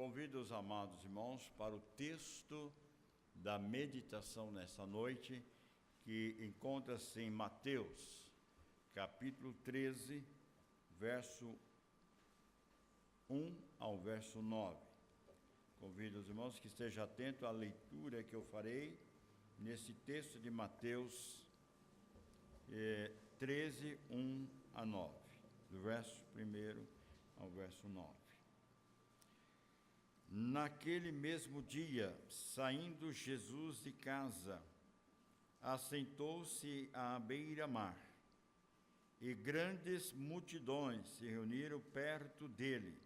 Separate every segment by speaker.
Speaker 1: Convido os amados irmãos para o texto da meditação nessa noite, que encontra-se em Mateus, capítulo 13, verso 1 ao verso 9. Convido os irmãos que estejam atentos à leitura que eu farei nesse texto de Mateus 13, 1 a 9, do verso 1 ao verso 9. Naquele mesmo dia, saindo Jesus de casa, assentou-se à beira-mar, e grandes multidões se reuniram perto dele,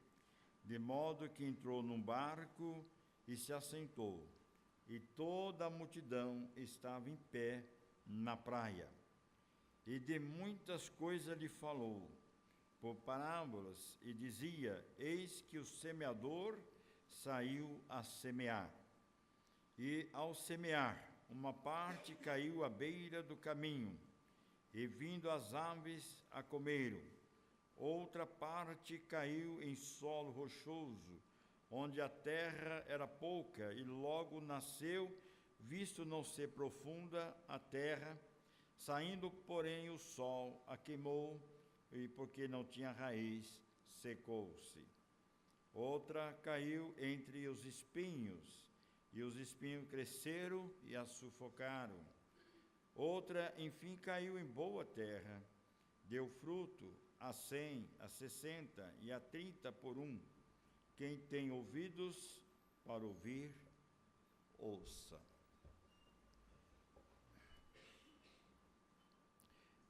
Speaker 1: de modo que entrou num barco e se assentou, e toda a multidão estava em pé na praia. E de muitas coisas lhe falou, por parábolas, e dizia: eis que o semeador saiu a semear. E ao semear, uma parte caiu à beira do caminho, e vindo as aves a comeram. Outra parte caiu em solo rochoso, onde a terra era pouca, e logo nasceu, visto não ser profunda a terra. Saindo, porém, o sol a queimou, e porque não tinha raiz, secou-se. Outra caiu entre os espinhos, e os espinhos cresceram e a sufocaram. Outra, enfim, caiu em boa terra, deu fruto a 100, a 60 e a 30 por um. Quem tem ouvidos para ouvir, ouça.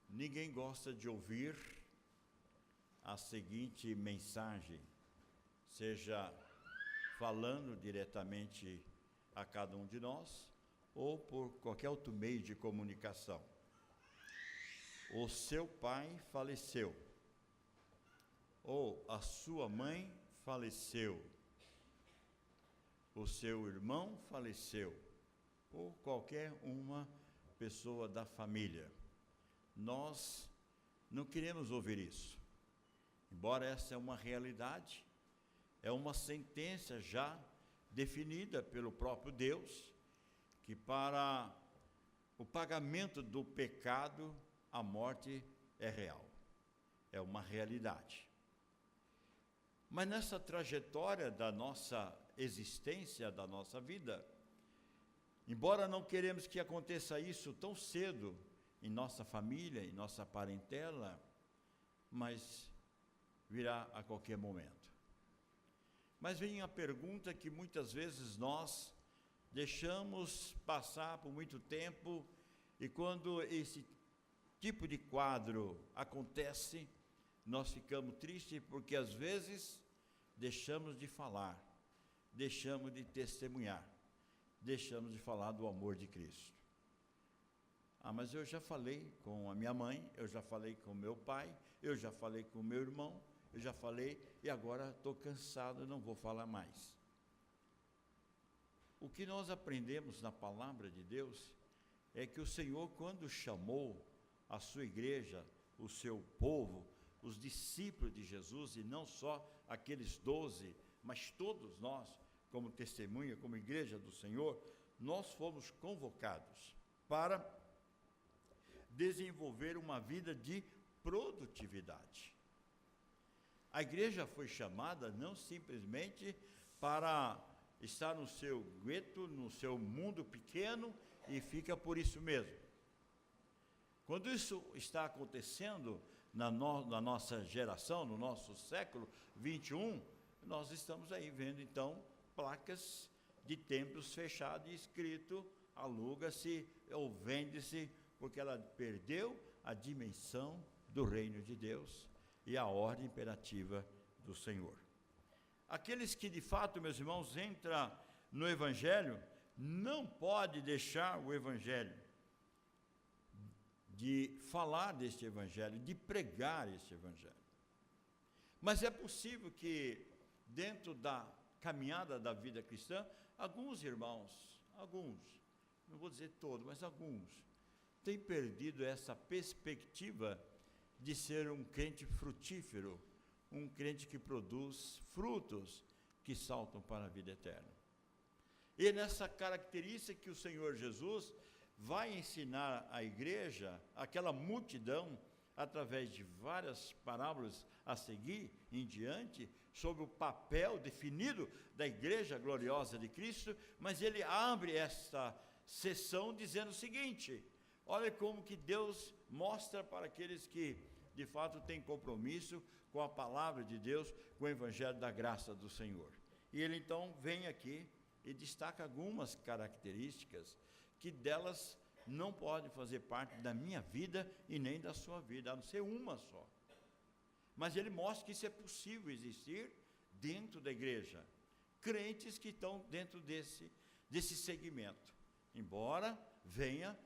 Speaker 1: Ninguém gosta de ouvir a seguinte mensagem, seja falando diretamente a cada um de nós, ou por qualquer outro meio de comunicação. O seu pai faleceu, ou a sua mãe faleceu, o seu irmão faleceu, ou qualquer uma pessoa da família. Nós não queremos ouvir isso, embora essa é uma realidade, é uma sentença já definida pelo próprio Deus, que para o pagamento do pecado, a morte é real, é uma realidade. Mas nessa trajetória da nossa existência, da nossa vida, embora não queremos que aconteça isso tão cedo em nossa família, em nossa parentela, mas virá a qualquer momento. Mas vem a pergunta que muitas vezes nós deixamos passar por muito tempo, e quando esse tipo de quadro acontece, nós ficamos tristes, porque às vezes deixamos de falar, deixamos de testemunhar, deixamos de falar do amor de Cristo. Mas eu já falei com a minha mãe, eu já falei com o meu pai, eu já falei com o meu irmão, eu já falei e agora estou cansado, não vou falar mais. O que nós aprendemos na palavra de Deus é que o Senhor, quando chamou a sua igreja, o seu povo, os discípulos de Jesus, e não só aqueles 12, mas todos nós, como testemunha, como igreja do Senhor, nós fomos convocados para desenvolver uma vida de produtividade. A igreja foi chamada não simplesmente para estar no seu gueto, no seu mundo pequeno, e fica por isso mesmo. Quando isso está acontecendo na nossa geração, no nosso século 21, nós estamos aí vendo então placas de templos fechados e escrito: aluga-se ou vende-se, porque ela perdeu a dimensão do reino de Deus e a ordem imperativa do Senhor. Aqueles que de fato, meus irmãos, entram no Evangelho, não pode deixar o Evangelho, de falar deste Evangelho, de pregar este Evangelho. Mas é possível que dentro da caminhada da vida cristã, alguns irmãos, não vou dizer todos, mas alguns, têm perdido essa perspectiva de ser um crente frutífero, um crente que produz frutos, que saltam para a vida eterna. E nessa característica que o Senhor Jesus vai ensinar à igreja, aquela multidão, através de várias parábolas a seguir em diante, sobre o papel definido da igreja gloriosa de Cristo, mas ele abre esta sessão dizendo o seguinte: olha como que Deus mostra para aqueles que de fato têm compromisso com a palavra de Deus, com o evangelho da graça do Senhor. E ele então vem aqui e destaca algumas características que delas não podem fazer parte da minha vida e nem da sua vida, a não ser uma só. Mas ele mostra que isso é possível existir dentro da igreja, crentes que estão dentro desse segmento, embora venha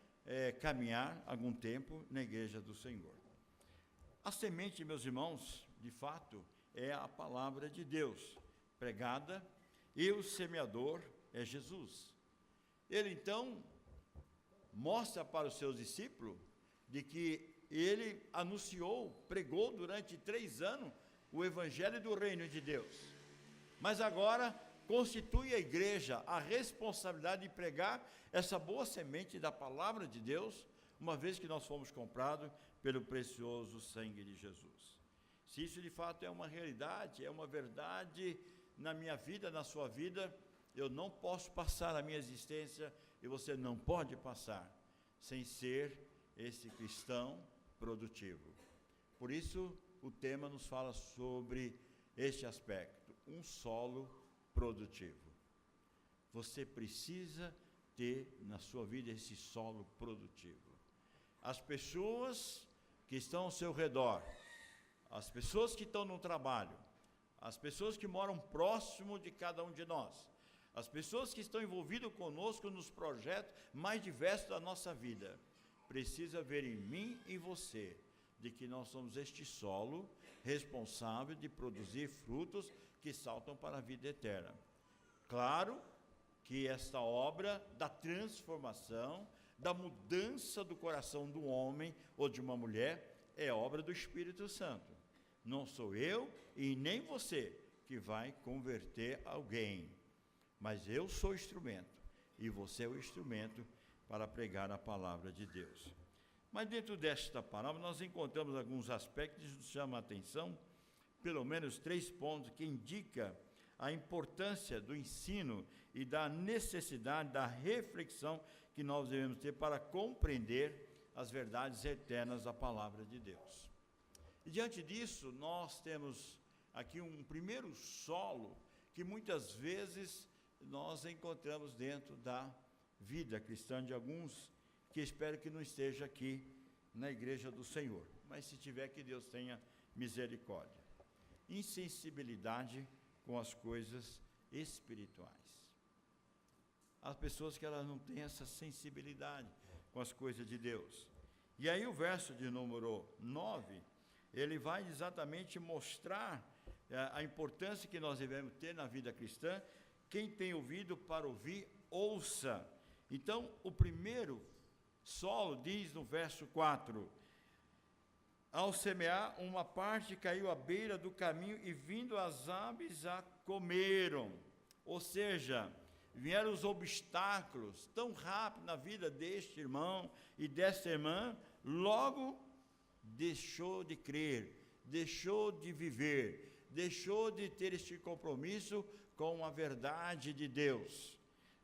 Speaker 1: caminhar algum tempo na igreja do Senhor. A semente, meus irmãos, de fato, é a palavra de Deus pregada, e o semeador é Jesus. Ele então mostra para os seus discípulos de que ele anunciou, pregou durante 3 anos o evangelho do reino de Deus, mas agora constitui a igreja a responsabilidade de pregar essa boa semente da palavra de Deus, uma vez que nós fomos comprados pelo precioso sangue de Jesus. Se isso de fato é uma realidade, é uma verdade na minha vida, na sua vida, eu não posso passar a minha existência, e você não pode passar, sem ser esse cristão produtivo. Por isso, o tema nos fala sobre este aspecto, um solo produtivo. Você precisa ter na sua vida esse solo produtivo. As pessoas que estão ao seu redor, as pessoas que estão no trabalho, as pessoas que moram próximo de cada um de nós, as pessoas que estão envolvidas conosco nos projetos mais diversos da nossa vida, precisa ver em mim e você, de que nós somos este solo responsável de produzir frutos que saltam para a vida eterna. Claro que esta obra da transformação, da mudança do coração do homem ou de uma mulher, é obra do Espírito Santo. Não sou eu e nem você que vai converter alguém, mas eu sou o instrumento, e você é o instrumento para pregar a palavra de Deus. Mas dentro desta palavra nós encontramos alguns aspectos que nos chamam a atenção, pelo menos 3 pontos que indicam a importância do ensino e da necessidade da reflexão que nós devemos ter para compreender as verdades eternas da palavra de Deus. E diante disso, nós temos aqui um primeiro solo que muitas vezes nós encontramos dentro da vida cristã de alguns, que espero que não esteja aqui na igreja do Senhor, mas se tiver, que Deus tenha misericórdia. Insensibilidade com as coisas espirituais. As pessoas que elas não têm essa sensibilidade com as coisas de Deus. E aí o verso de número 9, ele vai exatamente mostrar a importância que nós devemos ter na vida cristã. Quem tem ouvido para ouvir, ouça. Então, o primeiro solo diz no verso 4: ao semear, uma parte caiu à beira do caminho, e vindo as aves a comeram. Ou seja, vieram os obstáculos tão rápido na vida deste irmão e desta irmã, logo deixou de crer, deixou de viver, deixou de ter este compromisso com a verdade de Deus.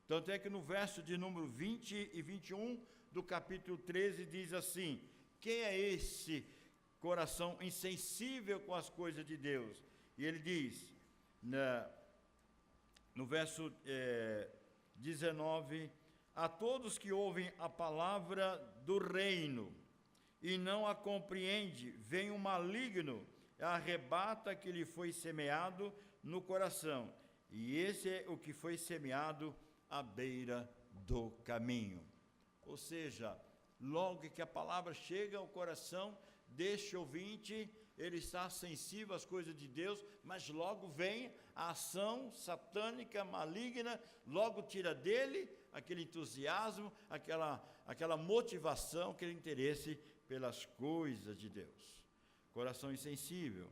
Speaker 1: Tanto é que no verso de número 20 e 21 do capítulo 13 diz assim: quem é esse coração insensível com as coisas de Deus? E ele diz, no verso 19, a todos que ouvem a palavra do reino e não a compreende, vem o maligno, arrebata que lhe foi semeado no coração. E esse é o que foi semeado à beira do caminho. Ou seja, logo que a palavra chega ao coração deste ouvinte, ele está sensível às coisas de Deus, mas logo vem a ação satânica, maligna, logo tira dele aquele entusiasmo, aquela motivação, aquele interesse pelas coisas de Deus. Coração insensível.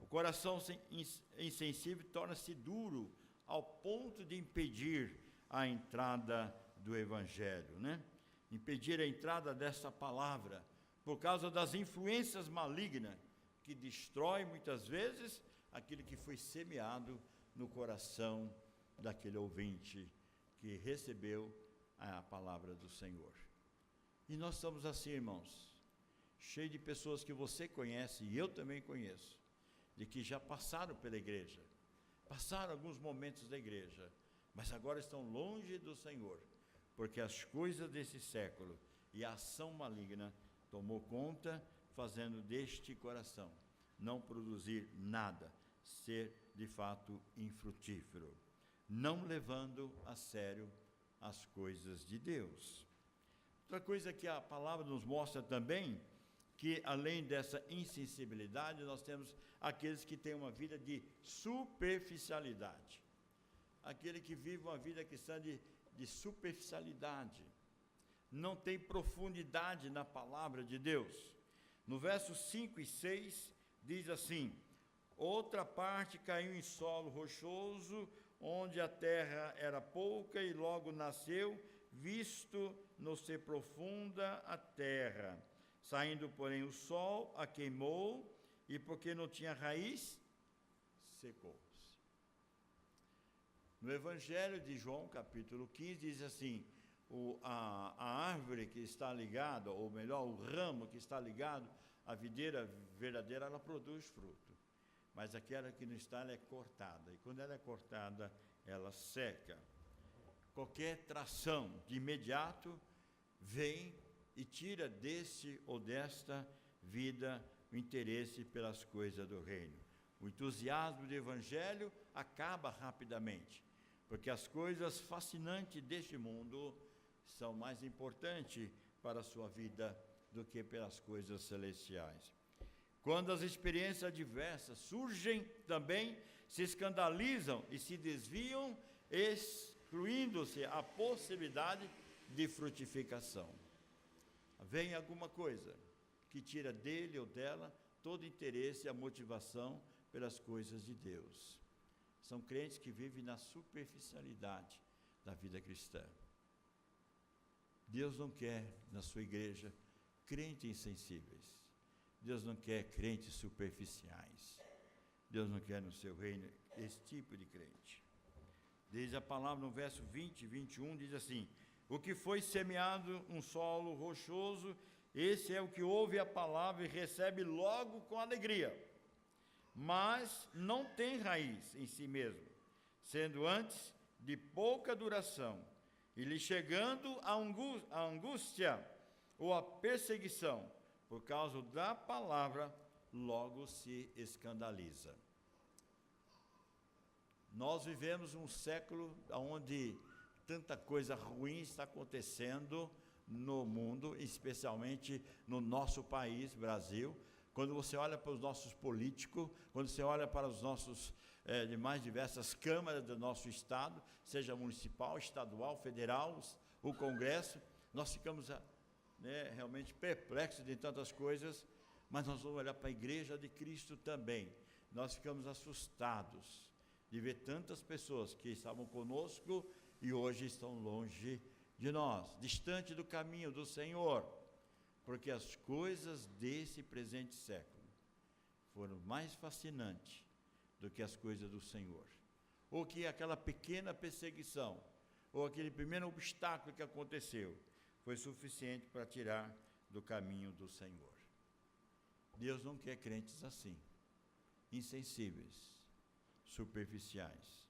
Speaker 1: O coração insensível torna-se duro ao ponto de impedir a entrada do Evangelho, né? Impedir a entrada dessa palavra, por causa das influências malignas, que destrói muitas vezes aquilo que foi semeado no coração daquele ouvinte que recebeu a palavra do Senhor. E nós estamos assim, irmãos, cheio de pessoas que você conhece e eu também conheço, de que já passaram pela igreja, passaram alguns momentos da igreja, mas agora estão longe do Senhor, porque as coisas desse século e a ação maligna tomou conta, fazendo deste coração não produzir nada, ser de fato infrutífero, não levando a sério as coisas de Deus. Outra coisa que a palavra nos mostra também, que além dessa insensibilidade, nós temos aqueles que têm uma vida de superficialidade, aquele que vive uma vida cristã de superficialidade, não tem profundidade na palavra de Deus. No versos 5 e 6, diz assim: outra parte caiu em solo rochoso, onde a terra era pouca, e logo nasceu, visto no ser profunda a terra. Saindo, porém, o sol a queimou, e porque não tinha raiz, secou-se. No Evangelho de João, capítulo 15, diz assim: a árvore que está ligada, ou melhor, o ramo que está ligado à videira verdadeira, ela produz fruto. Mas aquela que não está, ela é cortada. E quando ela é cortada, ela seca. Qualquer tração, de imediato, vem e tira desse ou desta vida o interesse pelas coisas do reino. O entusiasmo do Evangelho acaba rapidamente, porque as coisas fascinantes deste mundo são mais importantes para a sua vida do que pelas coisas celestiais. Quando as experiências adversas surgem também, se escandalizam e se desviam, excluindo-se a possibilidade de frutificação. Vem alguma coisa que tira dele ou dela todo interesse e a motivação pelas coisas de Deus. São crentes que vivem na superficialidade da vida cristã. Deus não quer na sua igreja crentes insensíveis. Deus não quer crentes superficiais. Deus não quer no seu reino esse tipo de crente. Diz a palavra no verso 20 e 21, diz assim: o que foi semeado um solo rochoso, esse é o que ouve a palavra e recebe logo com alegria, mas não tem raiz em si mesmo, sendo antes de pouca duração, e lhe chegando a angústia ou a perseguição, por causa da palavra, logo se escandaliza. Nós vivemos um século onde tanta coisa ruim está acontecendo no mundo, especialmente no nosso país, Brasil. Quando você olha para os nossos políticos, quando você olha para os nossos demais diversas câmaras do nosso estado, seja municipal, estadual, federal, o Congresso, nós ficamos realmente perplexos de tantas coisas, mas nós vamos olhar para a igreja de Cristo também. Nós ficamos assustados de ver tantas pessoas que estavam conosco e hoje estão longe de nós, distante do caminho do Senhor, porque as coisas desse presente século foram mais fascinantes do que as coisas do Senhor, ou que aquela pequena perseguição, ou aquele primeiro obstáculo que aconteceu, foi suficiente para tirar do caminho do Senhor. Deus não quer crentes assim, insensíveis, superficiais.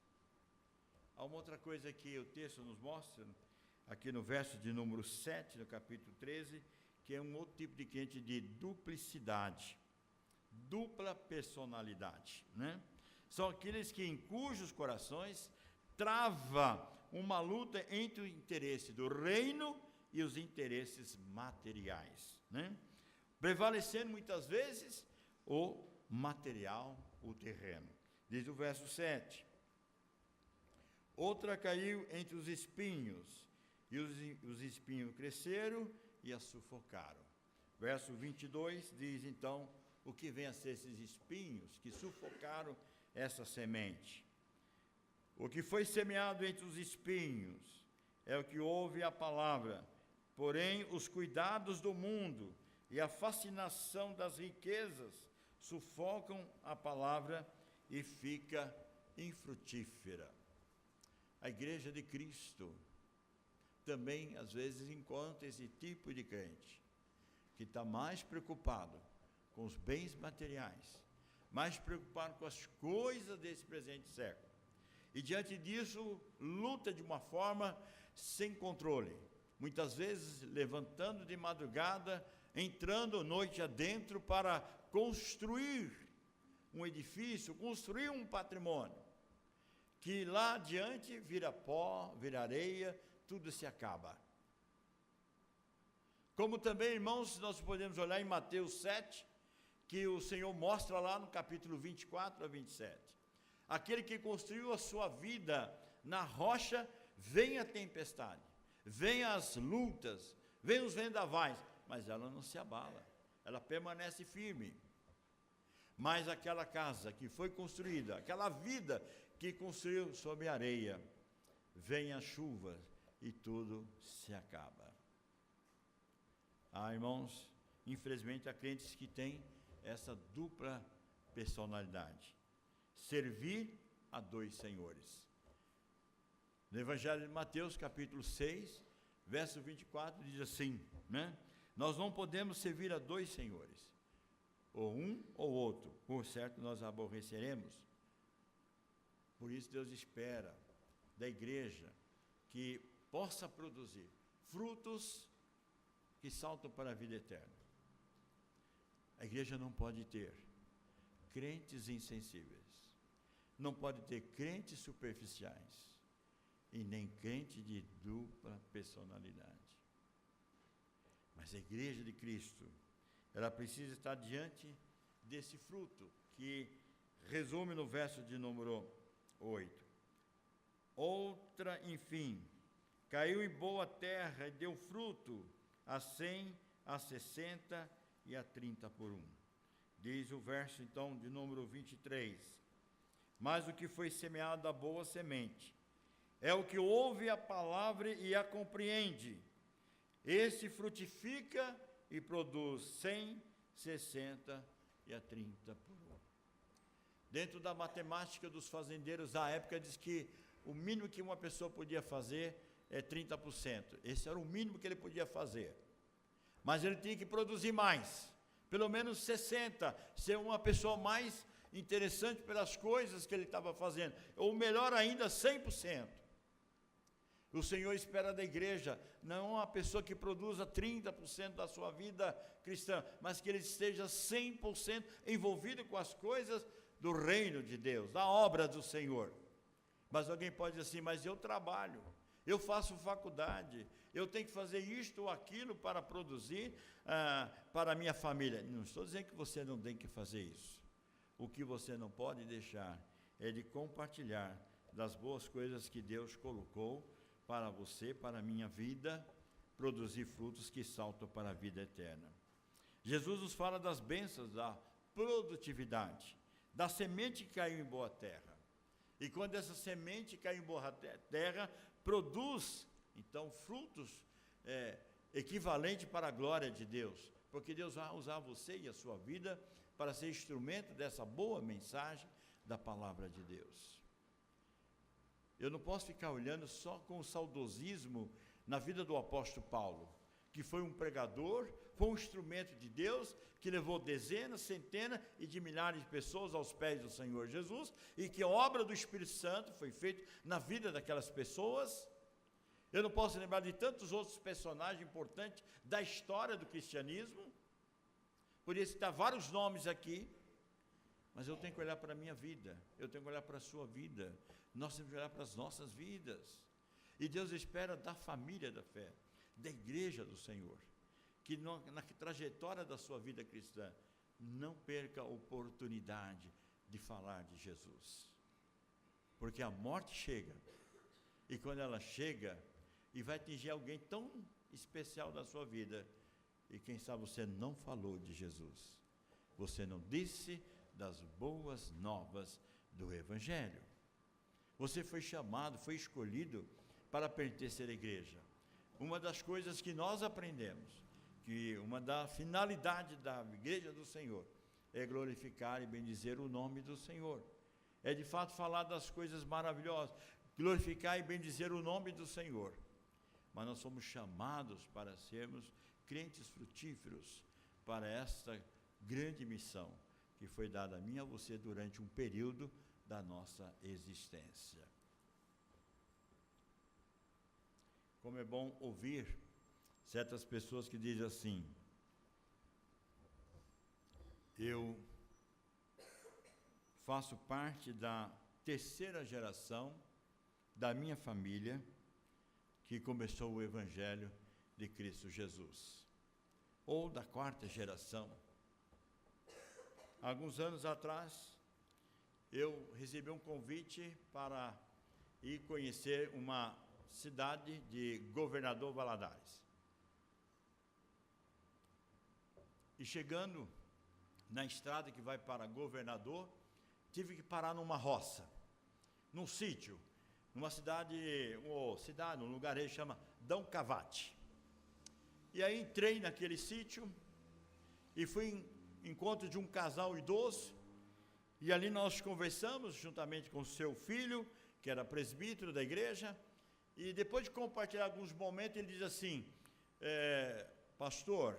Speaker 1: Há uma outra coisa que o texto nos mostra, aqui no verso de número 7, no capítulo 13, que é um outro tipo de crente de duplicidade, dupla personalidade, né? São aqueles que em cujos corações trava uma luta entre o interesse do reino e os interesses materiais, né? Prevalecendo muitas vezes o material, o terreno. Diz o verso 7. Outra caiu entre os espinhos, e os espinhos cresceram e a sufocaram. Verso 22 diz então: o que vem a ser esses espinhos que sufocaram essa semente. O que foi semeado entre os espinhos é o que ouve a palavra, porém os cuidados do mundo e a fascinação das riquezas sufocam a palavra e fica infrutífera. A igreja de Cristo também, às vezes, encontra esse tipo de crente, que está mais preocupado com os bens materiais, mais preocupado com as coisas desse presente século, e diante disso, luta de uma forma sem controle, muitas vezes levantando de madrugada, entrando noite adentro para construir um edifício, construir um patrimônio, que lá adiante vira pó, vira areia, tudo se acaba. Como também, irmãos, nós podemos olhar em Mateus 7, que o Senhor mostra lá no capítulo 24 a 27. Aquele que construiu a sua vida na rocha, vem a tempestade, vem as lutas, vem os vendavais, mas ela não se abala, ela permanece firme. Mas aquela casa que foi construída, aquela vida que construiu sobre a areia, vem a chuva e tudo se acaba. Irmãos, infelizmente há crentes que têm essa dupla personalidade, servir a dois senhores. No Evangelho de Mateus, capítulo 6, verso 24, diz assim, né? Nós não podemos servir a dois senhores, ou um ou outro, por certo nós aborreceremos. Por isso Deus espera da igreja que possa produzir frutos que saltam para a vida eterna. A igreja não pode ter crentes insensíveis, não pode ter crentes superficiais, e nem crente de dupla personalidade. Mas a igreja de Cristo, ela precisa estar diante desse fruto, que resume no verso de número 8. Outra, enfim, caiu em boa terra e deu fruto a 100, a 60 e a 30 por 1. Diz o verso, então, de número 23. Mas o que foi semeado da boa semente é o que ouve a palavra e a compreende. Esse frutifica e produz 100, 60 e a 30 por 1. Dentro da matemática dos fazendeiros da época, diz que o mínimo que uma pessoa podia fazer é 30%. Esse era o mínimo que ele podia fazer. Mas ele tinha que produzir mais, pelo menos 60%, ser uma pessoa mais interessante pelas coisas que ele estava fazendo, ou melhor ainda, 100%. O Senhor espera da igreja, não uma pessoa que produza 30% da sua vida cristã, mas que ele esteja 100% envolvido com as coisas do reino de Deus, da obra do Senhor. Mas alguém pode dizer assim, mas eu trabalho, eu faço faculdade, eu tenho que fazer isto ou aquilo para produzir para a minha família. Não estou dizendo que você não tem que fazer isso. O que você não pode deixar é de compartilhar das boas coisas que Deus colocou para você, para a minha vida, produzir frutos que saltam para a vida eterna. Jesus nos fala das bênçãos da produtividade, da semente que caiu em boa terra. E quando essa semente cai em boa terra, produz, então, frutos equivalentes para a glória de Deus, porque Deus vai usar você e a sua vida para ser instrumento dessa boa mensagem da palavra de Deus. Eu não posso ficar olhando só com o saudosismo na vida do apóstolo Paulo, que foi um pregador, foi um instrumento de Deus, que levou dezenas, centenas e de milhares de pessoas aos pés do Senhor Jesus, e que a obra do Espírito Santo foi feita na vida daquelas pessoas. Eu não posso lembrar de tantos outros personagens importantes da história do cristianismo, poderia citar vários nomes aqui, mas eu tenho que olhar para a minha vida, eu tenho que olhar para a sua vida, nós temos que olhar para as nossas vidas. E Deus espera da família da fé, da igreja do Senhor, que na trajetória da sua vida cristã, não perca a oportunidade de falar de Jesus. Porque a morte chega, e quando ela chega, e vai atingir alguém tão especial da sua vida, e quem sabe você não falou de Jesus. você não disse das boas novas do Evangelho. Você foi chamado, foi escolhido para pertencer à igreja. Uma das coisas que nós aprendemos, que uma da finalidade da igreja do Senhor, é glorificar e bendizer o nome do Senhor. É de fato falar das coisas maravilhosas, glorificar e bendizer o nome do Senhor. Mas nós somos chamados para sermos crentes frutíferos para esta grande missão que foi dada a mim e a você durante um período da nossa existência. Como é bom ouvir certas pessoas que dizem assim: eu faço parte da terceira geração da minha família que começou o Evangelho de Cristo Jesus, ou da quarta geração. Alguns anos atrás, eu recebi um convite para ir conhecer uma cidade de Governador Valadares. E chegando na estrada que vai para Governador, tive que parar numa roça, num sítio, numa cidade, num lugarejo que chama Dão Cavate. E aí entrei naquele sítio e fui em encontro de um casal idoso, e ali nós conversamos juntamente com seu filho, que era presbítero da igreja, e depois de compartilhar alguns momentos, ele diz assim: pastor,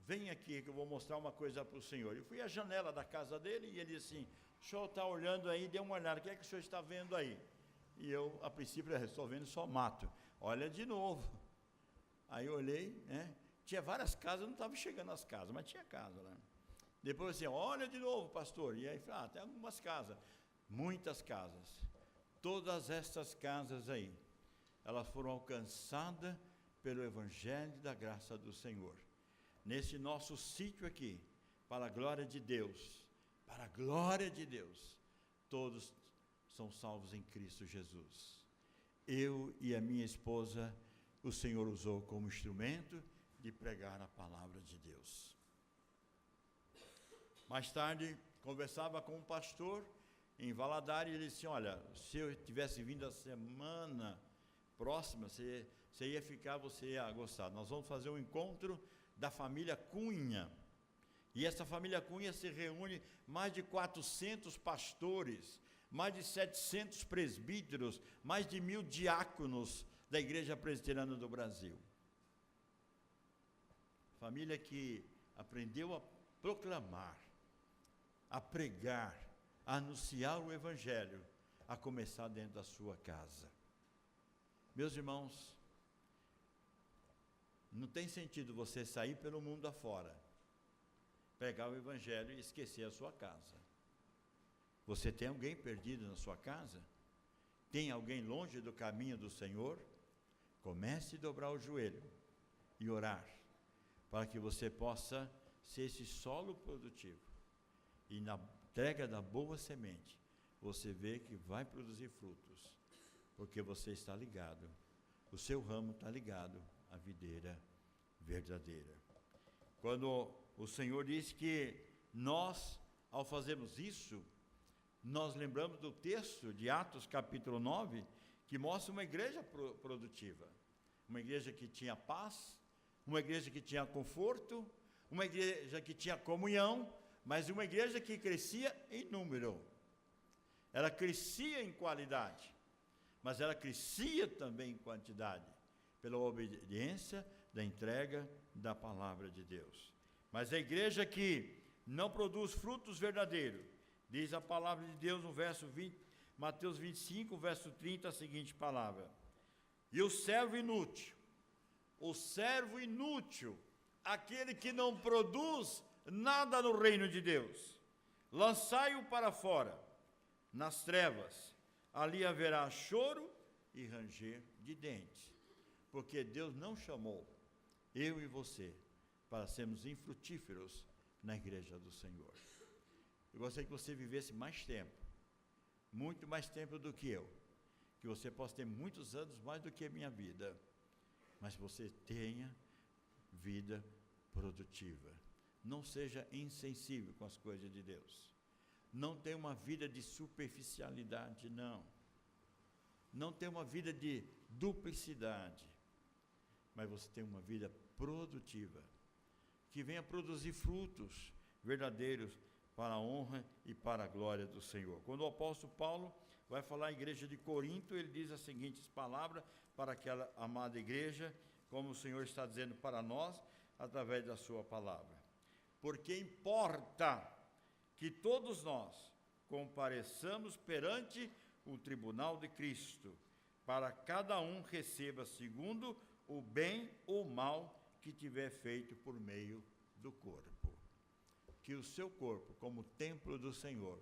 Speaker 1: vem aqui que eu vou mostrar uma coisa para o senhor. Eu fui à janela da casa dele e ele disse assim: o senhor está olhando aí, dê uma olhada, o que é que o senhor está vendo aí? E eu, a princípio, estou vendo só mato. Olha de novo. Aí eu olhei, né? Tinha várias casas, eu não estava chegando às casas, mas tinha casa lá. Depois assim, olha de novo, pastor. E aí, tem algumas casas, muitas casas. Todas estas casas aí, elas foram alcançadas pelo Evangelho da graça do Senhor. Nesse nosso sítio aqui, para a glória de Deus, todos são salvos em Cristo Jesus. Eu e a minha esposa, o Senhor usou como instrumento de pregar a palavra de Deus. Mais tarde, conversava com um pastor em Valadares e ele disse: olha, se eu tivesse vindo a semana próxima, você ia ficar, você ia gostar. Nós vamos fazer um encontro da família Cunha. E essa família Cunha se reúne mais de 400 pastores, mais de 700 presbíteros, mais de 1000 diáconos da Igreja Presbiteriana do Brasil. Família que aprendeu a proclamar, a pregar, a anunciar o Evangelho, a começar dentro da sua casa. Meus irmãos, não tem sentido você sair pelo mundo afora, pregar o Evangelho e esquecer a sua casa. Você tem alguém perdido na sua casa? Tem alguém longe do caminho do Senhor? Comece a dobrar o joelho e orar, para que você possa ser esse solo produtivo. E na entrega da boa semente, você vê que vai produzir frutos, porque você está ligado, o seu ramo está ligado à videira verdadeira. Quando o Senhor diz que nós, ao fazermos isso, nós lembramos do texto de Atos capítulo 9, que mostra uma igreja produtiva, uma igreja que tinha paz, uma igreja que tinha conforto, uma igreja que tinha comunhão, mas uma igreja que crescia em número. Ela crescia em qualidade, mas ela crescia também em quantidade, pela obediência da entrega da palavra de Deus. Mas a igreja que não produz frutos verdadeiros, diz a palavra de Deus no verso 20, Mateus 25, verso 30, a seguinte palavra: e o servo inútil, aquele que não produz nada no reino de Deus, lançai-o para fora, nas trevas, ali haverá choro e ranger de dentes, porque Deus não chamou eu e você para sermos infrutíferos na igreja do Senhor. Eu gostaria que você vivesse mais tempo, muito mais tempo do que eu, que você possa ter muitos anos mais do que a minha vida, mas você tenha vida produtiva, Não seja insensível com as coisas de Deus. Não tenha uma vida de superficialidade, não. Não tenha uma vida de duplicidade. Mas você tem uma vida produtiva, que venha produzir frutos verdadeiros para a honra e para a glória do Senhor. Quando o apóstolo Paulo vai falar à igreja de Corinto, ele diz as seguintes palavras para aquela amada igreja, como o Senhor está dizendo para nós, através da sua palavra. Porque importa que todos nós compareçamos perante o tribunal de Cristo, para cada um receba segundo o bem ou mal que tiver feito por meio do corpo. Que o seu corpo, como templo do Senhor,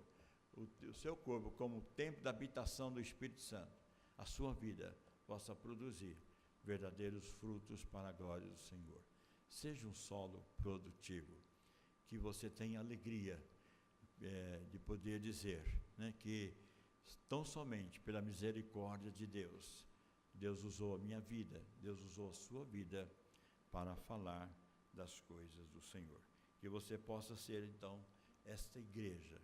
Speaker 1: o seu corpo, como templo da habitação do Espírito Santo, a sua vida possa produzir verdadeiros frutos para a glória do Senhor. Seja um solo produtivo, que você tenha alegria de poder dizer, né, que tão somente pela misericórdia de Deus, Deus usou a minha vida, Deus usou a sua vida para falar das coisas do Senhor. Que você possa ser, então, esta igreja,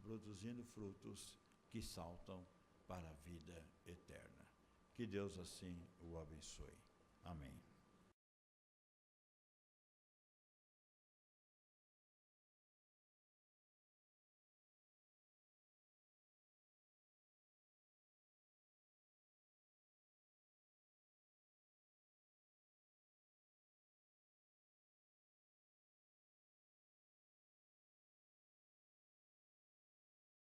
Speaker 1: produzindo frutos que saltam para a vida eterna. Que Deus assim o abençoe. Amém.